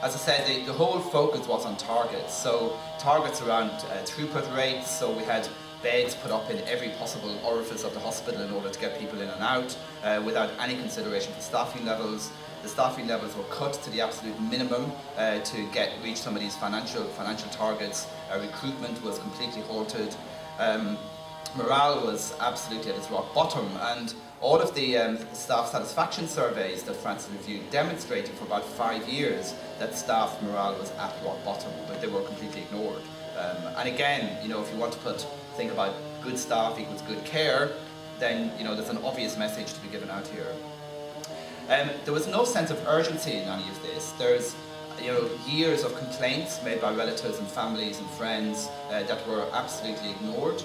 as I said, the whole focus was on targets. So targets around throughput rates, so we had beds put up in every possible orifice of the hospital in order to get people in and out without any consideration for staffing levels. The staffing levels were cut to the absolute minimum to reach some of these financial targets. Recruitment was completely halted. Morale was absolutely at its rock bottom, and all of the staff satisfaction surveys that Francis reviewed demonstrated for about 5 years that staff morale was at rock bottom, but they were completely ignored. And again, you know, if you want to think about good staff equals good care, then you know there's an obvious message to be given out here. There was no sense of urgency in any of this. There's years of complaints made by relatives and families and friends that were absolutely ignored,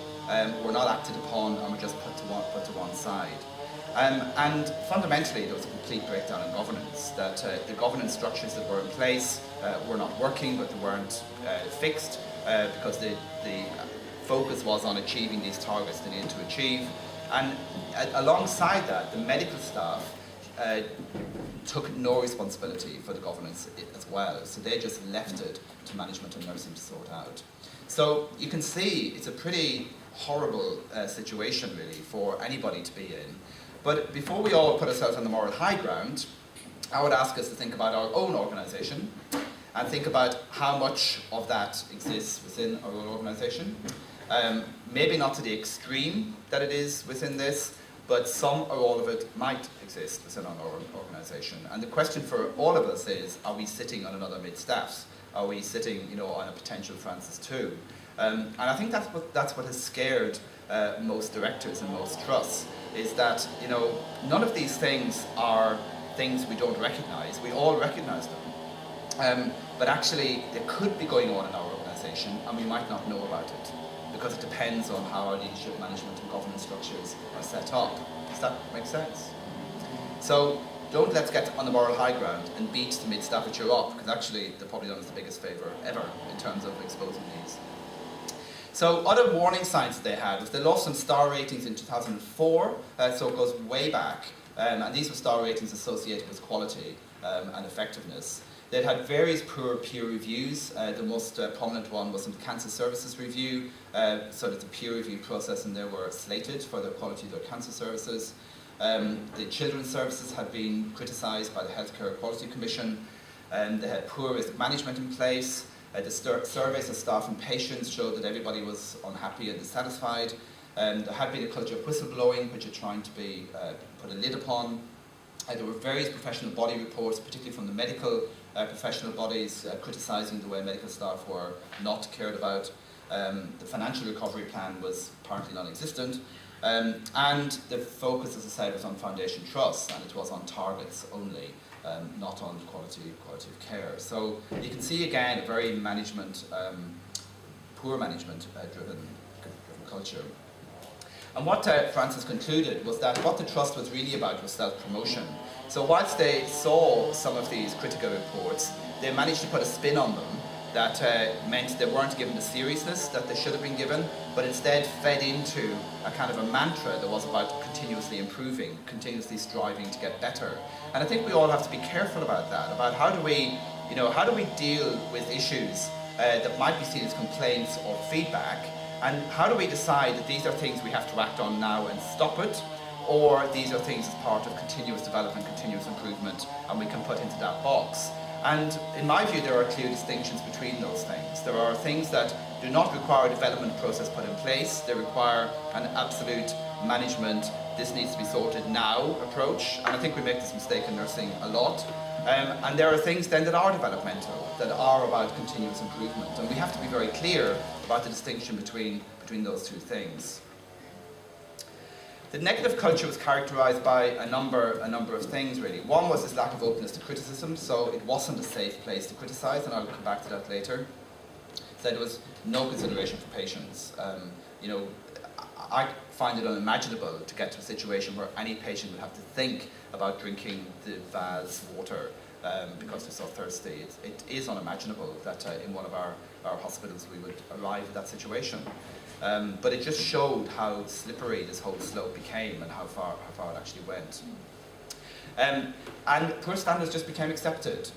were not acted upon, and were just put to one side. And fundamentally, there was a complete breakdown in governance, that the governance structures that were in place were not working, but they weren't fixed because the focus was on achieving these targets they needed to achieve. And alongside that, the medical staff took no responsibility for the governance as well, so they just left it to management and nursing to sort out. So you can see it's a pretty horrible situation really for anybody to be in. But before we all put ourselves on the moral high ground, I would ask us to think about our own organisation and think about how much of that exists within our own organisation. Maybe not to the extreme that it is within this, but some or all of it might exist within our organisation. And the question for all of us is, are we sitting on another mid-staffs? Are we sitting, on a potential Francis 2? And I think that's what has scared most directors and most trusts, is that, none of these things are things we don't recognise. We all recognise them. But actually, they could be going on in our organisation, and we might not know about it, because it depends on how our leadership, management and governance structures are set up. Does that make sense? So let's get on the moral high ground and beat the mid-Staffordshire up, because actually they've probably done us the biggest favour ever in terms of exposing these. So other warning signs that they had was they lost some star ratings in 2004, so it goes way back, and these were star ratings associated with quality and effectiveness. They'd had various poor peer reviews. The most prominent one was the Cancer Services Review, so that the peer review process and they were slated for the quality of their cancer services. The children's services had been criticised by the Healthcare Quality Commission. They had poor risk management in place. The surveys of staff and patients showed that everybody was unhappy and dissatisfied. There had been a culture of whistleblowing, which are trying to be put a lid upon. There were various professional body reports, particularly from the medical professional bodies, criticising the way medical staff were not cared about. The financial recovery plan was apparently non-existent. And the focus, as I said, was on foundation trusts, and it was on targets only, not on quality of care. So you can see again a very poor management driven culture. And what Francis concluded was that what the trust was really about was self-promotion. So whilst they saw some of these critical reports, they managed to put a spin on them that meant they weren't given the seriousness that they should have been given, but instead fed into a kind of a mantra that was about continuously improving, continuously striving to get better. And I think we all have to be careful about that, about how do we deal with issues that might be seen as complaints or feedback, and how do we decide that these are things we have to act on now and stop it, or these are things as part of continuous development, continuous improvement, and we can put into that box. And in my view, there are clear distinctions between those things. There are things that do not require a development process put in place. They require an absolute management, this needs to be sorted now approach. And I think we make this mistake in nursing a lot. And there are things then that are developmental, that are about continuous improvement. And we have to be very clear about the distinction between those two things. The negative culture was characterised by a number of things really. One was this lack of openness to criticism, so it wasn't a safe place to criticise, and I'll come back to that later. So there was no consideration for patients. I find it unimaginable to get to a situation where any patient would have to think about drinking the vase water because they're so thirsty. It is unimaginable that in one of our hospitals we would arrive at that situation. But it just showed how slippery this whole slope became and how far it actually went. And poor standards just became accepted.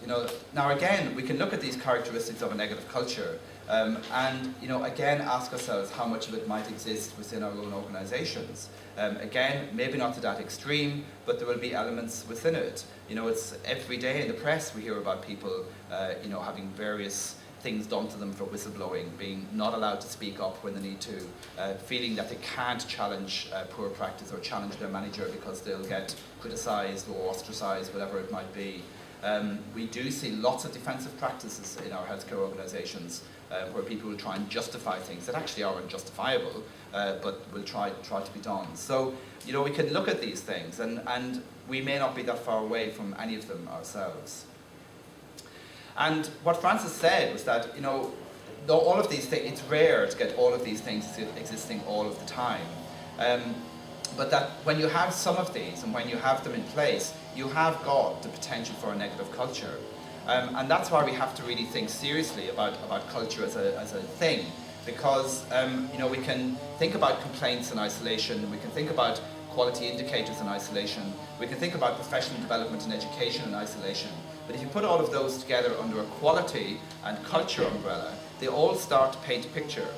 Now again, we can look at these characteristics of a negative culture and again ask ourselves how much of it might exist within our own organisations. Again, maybe not to that extreme, but there will be elements within it. It's every day in the press we hear about people having various things done to them for whistleblowing, being not allowed to speak up when they need to, feeling that they can't challenge poor practice or challenge their manager because they'll get criticised or ostracised, whatever it might be. We do see lots of defensive practices in our healthcare organisations where people will try and justify things that actually are unjustifiable, but will try to be done. So, we can look at these things and we may not be that far away from any of them ourselves. And what Francis said was that, though all of these things, it's rare to get all of these things existing all of the time. But that when you have some of these and when you have them in place, you have got the potential for a negative culture. And that's why we have to really think seriously about culture as a thing. Because, we can think about complaints in isolation, we can think about quality indicators in isolation, we can think about professional development and education in isolation. But if you put all of those together under a quality and culture umbrella, they all start to paint a picture.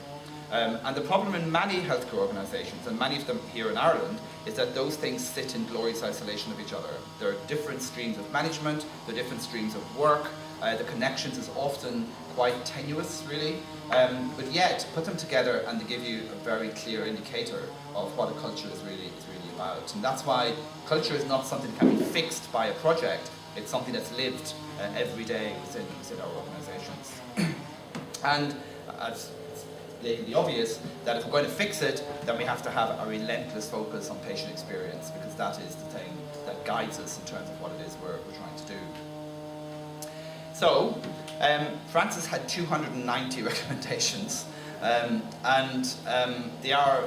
And the problem in many healthcare organisations, and many of them here in Ireland, is that those things sit in glorious isolation of each other. There are different streams of management, there are different streams of work, the connections is often quite tenuous, really. But yet, put them together and they give you a very clear indicator of what a culture is really about. And that's why culture is not something that can be fixed by a project. It's something that's lived every day within our organisations. And it's blatantly obvious that if we're going to fix it, then we have to have a relentless focus on patient experience, because that is the thing that guides us in terms of what it is we're trying to do. So, Francis had 290 recommendations. They are,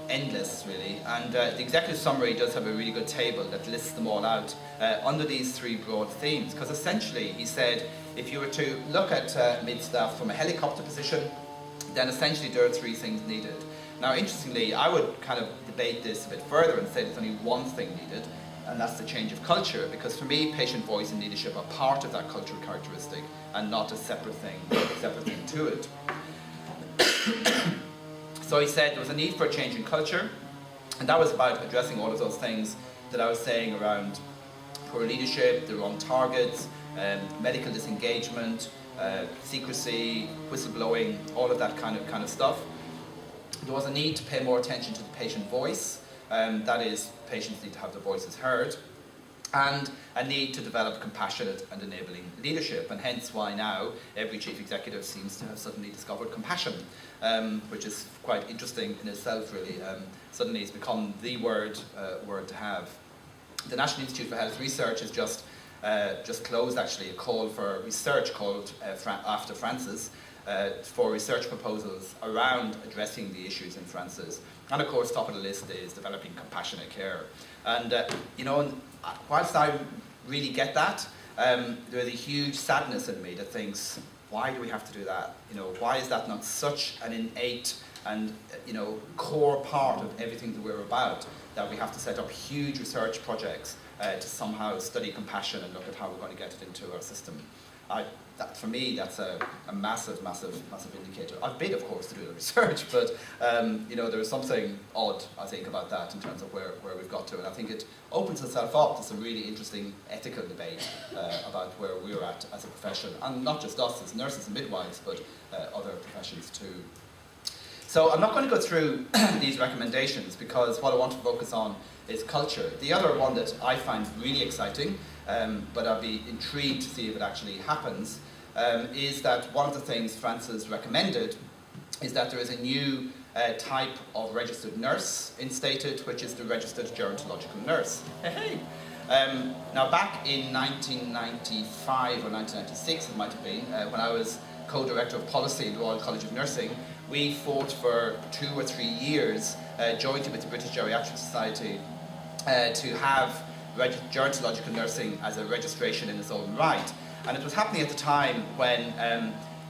endless really. And the executive summary does have a really good table that lists them all out under these three broad themes. Because essentially, he said, if you were to look at mid-staff from a helicopter position, then essentially there are three things needed. Now, interestingly, I would kind of debate this a bit further and say there's only one thing needed, and that's the change of culture. Because for me, patient voice and leadership are part of that cultural characteristic and not a separate thing to it. So he said there was a need for a change in culture, and that was about addressing all of those things that I was saying around poor leadership, the wrong targets, medical disengagement, secrecy, whistleblowing, all of that kind of stuff. There was a need to pay more attention to the patient voice, that is, patients need to have their voices heard, and a need to develop compassionate and enabling leadership, and hence why now every chief executive seems to have suddenly discovered compassion, which is quite interesting in itself, really. Suddenly it's become the word to have. The National Institute for Health Research has just closed actually a call for research called after Francis for research proposals around addressing the issues in Francis. And of course, top of the list is developing compassionate care. And whilst I really get that, there's a huge sadness in me that thinks, why do we have to do that? Why is that not such an innate and core part of everything that we're about, that we have to set up huge research projects to somehow study compassion and look at how we're going to get it into our system? For me, that's a massive indicator. I've been, of course, to do the research, but there is something odd, I think, about that in terms of where we've got to, and I think it opens itself up to some really interesting ethical debate about where we're at as a profession, and not just us as nurses and midwives, but other professions too. So I'm not going to go through these recommendations, because what I want to focus on is culture. The other one that I find really exciting, but I'll be intrigued to see if it actually happens, is that one of the things Francis recommended is that there is a new type of registered nurse instated, which is the registered gerontological nurse. Hey. Now, back in 1995 or 1996, it might have been, when I was co-director of policy in the Royal College of Nursing, we fought for 2 or 3 years, jointly with the British Geriatric Society, to have gerontological nursing as a registration in its own right. And it was happening at the time when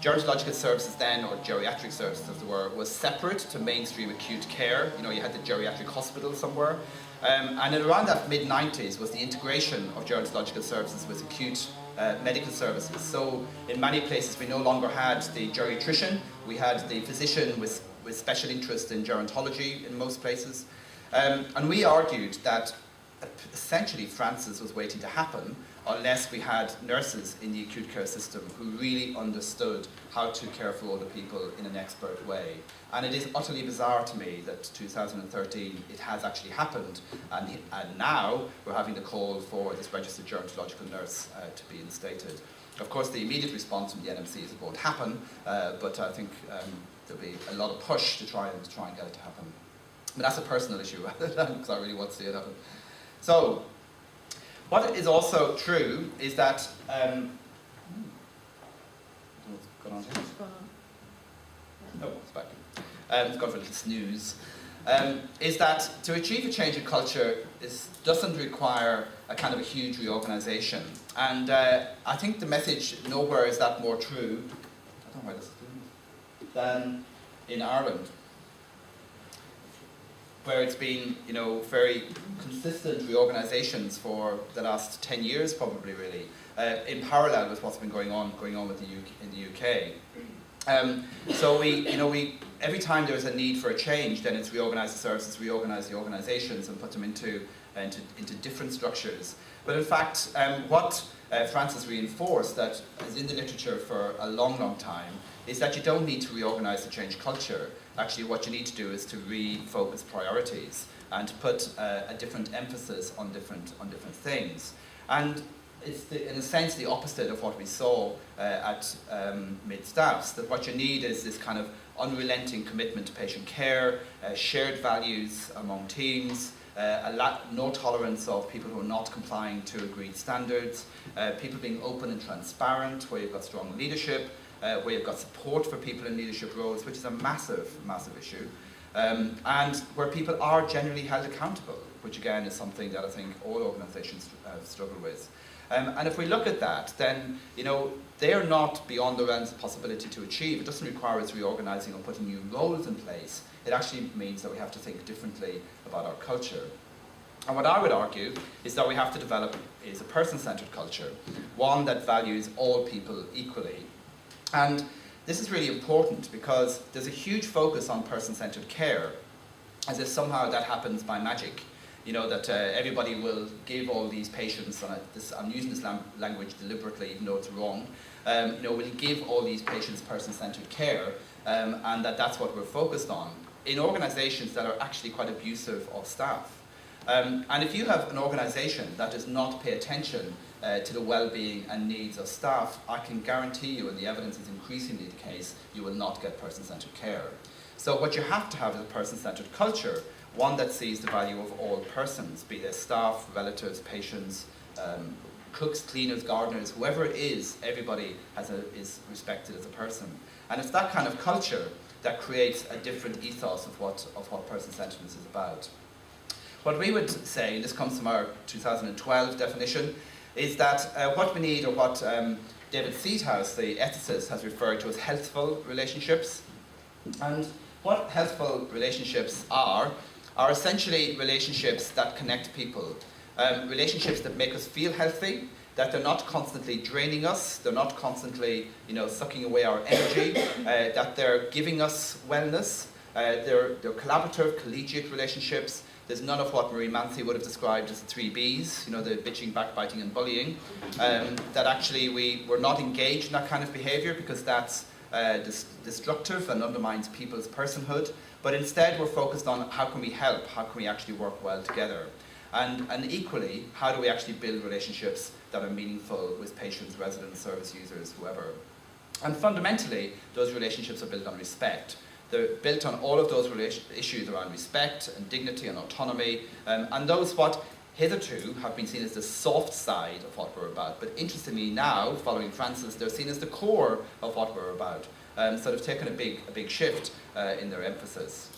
Gerontological services then, or geriatric services as it were, was separate to mainstream acute care. You know, you had the geriatric hospital somewhere. And in around that mid-90s was the integration of gerontological services with acute medical services. So in many places we no longer had the geriatrician, we had the physician with special interest in gerontology in most places. And we argued that essentially Francis was waiting to happen unless we had nurses in the acute care system who really understood how to care for older people in an expert way. And it is utterly bizarre to me that 2013 it has actually happened, and now we're having the call for this registered gerontological nurse to be instated. Of course, the immediate response from the NMC is it won't happen, but I think there'll be a lot of push to try and get it to happen. But that's a personal issue rather than because I really want to see it happen. So, what is also true is that what's going on here? No, it's back. It's gone for a little snooze. Is that to achieve a change in culture doesn't require a kind of a huge reorganisation. And I think the message nowhere is that more true, I don't know why this is doing this, than in Ireland, where it's been, you know, very consistent reorganisations for the last 10 years, probably really, in parallel with what's been going on with in the UK. So every time there's a need for a change, then it's reorganise the services, reorganise the organisations, and put them into different structures. But in fact, what Francis reinforced, that is in the literature for a long, long time, is that you don't need to reorganise to change culture. Actually, what you need to do is to refocus priorities and to put a different emphasis on different things. And it's in a sense the opposite of what we saw at mid-staffs, that what you need is this kind of unrelenting commitment to patient care, shared values among teams, no tolerance of people who are not complying to agreed standards, people being open and transparent, where you've got strong leadership, where you've got support for people in leadership roles, which is a massive, massive issue, and where people are generally held accountable, which again is something that I think all organisations struggle with. And if we look at that, then they are not beyond the realms of possibility to achieve. It doesn't require us reorganising or putting new roles in place. It actually means that we have to think differently about our culture. And what I would argue is that we have to develop is a person-centred culture, one that values all people equally. And this is really important because there's a huge focus on person-centred care, as if somehow that happens by magic. That everybody will give all these patients, and I'm using this language deliberately even though it's wrong, will give all these patients person-centred care, and that's what we're focused on in organisations that are actually quite abusive of staff. And if you have an organisation that does not pay attention to the well-being and needs of staff, I can guarantee you, and the evidence is increasingly the case, you will not get person-centred care. So what you have to have is a person-centred culture, one that sees the value of all persons, be they staff, relatives, patients, cooks, cleaners, gardeners, whoever it is, everybody is respected as a person. And it's that kind of culture that creates a different ethos of what person-centeredness is about. What we would say, and this comes from our 2012 definition, is that what we need, or what David Seedhouse, the ethicist, has referred to as healthful relationships. And what healthful relationships are essentially relationships that connect people, relationships that make us feel healthy, that they're not constantly draining us, they're not constantly sucking away our energy, that they're giving us wellness, they're collaborative, collegiate relationships. There's none of what Marie Manthey would have described as the 3 Bs, the bitching, backbiting and bullying, that actually we're not engaged in that kind of behaviour because that's destructive and undermines people's personhood, but instead we're focused on how can we help, how can we actually work well together. And equally, how do we actually build relationships that are meaningful with patients, residents, service users, whoever. And fundamentally, those relationships are built on respect. They're built on all of those issues around respect and dignity and autonomy, and those what hitherto have been seen as the soft side of what we're about. But interestingly now, following Francis, they're seen as the core of what we're about. So they've taken a big shift in their emphasis.